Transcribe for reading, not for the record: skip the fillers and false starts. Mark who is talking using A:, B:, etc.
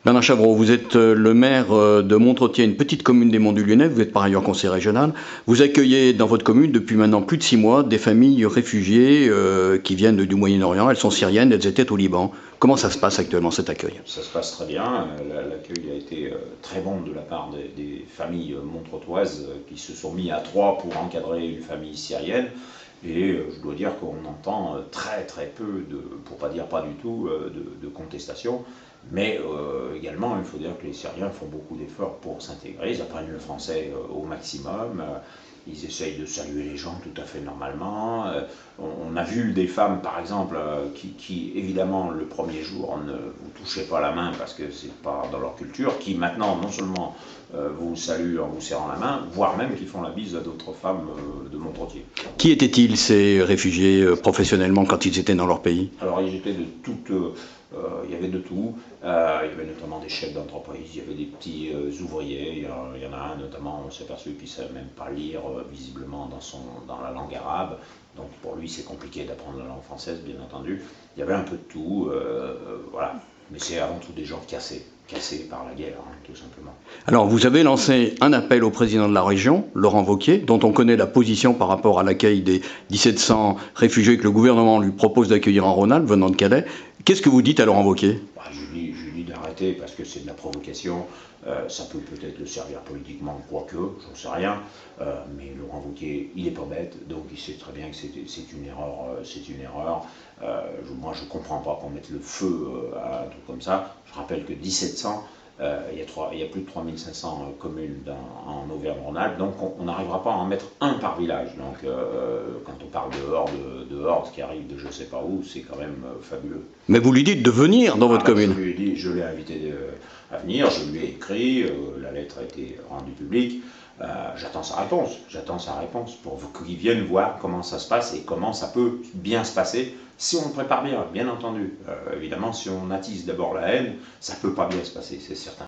A: Bernard Chavreau, vous êtes le maire de Montretier, une petite commune des Monts du Lyonnais, vous êtes par ailleurs conseiller régional. Vous accueillez dans votre commune depuis maintenant plus de 6 mois des familles réfugiées qui viennent du Moyen-Orient, elles sont syriennes, elles étaient au Liban. Comment ça se passe actuellement cet accueil?
B: Ça se passe très bien, l'accueil a été très bon de la part des familles montretoises qui se sont mis à trois pour encadrer une famille syrienne. Et je dois dire qu'on entend très très peu, pour pas dire pas du tout, de contestation. Mais également, il faut dire que les Syriens font beaucoup d'efforts pour s'intégrer. Ils apprennent le français au maximum. Ils essayent de saluer les gens tout à fait normalement. On a vu des femmes, par exemple, qui évidemment, le premier jour, ne vous touchaient pas la main parce que c'est pas dans leur culture, qui maintenant, non seulement vous saluent en vous serrant la main, voire même qui font la bise à d'autres femmes de Montretier.
A: Qui étaient-ils ces réfugiés professionnellement quand ils étaient dans leur pays?
B: Alors ils étaient de toutes, il y avait de tout, il y avait notamment des chefs d'entreprise, il y avait des petits ouvriers, il y en a un notamment, on s'est aperçu qu'il ne savait même pas lire visiblement dans la langue arabe, donc pour lui c'est compliqué d'apprendre la langue française bien entendu, il y avait un peu de tout, voilà, mais c'est avant tout des gens cassés par la guerre, hein, tout simplement.
A: Alors, vous avez lancé un appel au président de la région, Laurent Wauquiez, dont on connaît la position par rapport à l'accueil des 1700 réfugiés que le gouvernement lui propose d'accueillir en Rhône-Alpes, venant de Calais. Qu'est-ce que vous dites à Laurent Wauquiez?
B: Je lui dis d'arrêter parce que c'est de la provocation, ça peut peut-être le servir politiquement, quoique, j'en sais rien, mais Laurent Wauquiez, il n'est pas bête, donc il sait très bien que c'est une erreur. Moi, je ne comprends pas qu'on mette le feu à un truc comme ça. Je rappelle que 1700, il y a plus de 3500 communes en Auvergne-Rhône-Alpes, donc on n'arrivera pas à en mettre un par village. Donc quand on parle de hordes qui arrivent de je ne sais pas où, c'est quand même fabuleux.
A: Mais vous lui dites de venir dans votre commune.
B: Je l'ai invité à venir, je lui ai écrit, la lettre a été rendue publique. J'attends sa réponse pour qu'il vienne voir comment ça se passe et comment ça peut bien se passer si on le prépare bien entendu. Évidemment, si on attise d'abord la haine, ça ne peut pas bien se passer, c'est certain.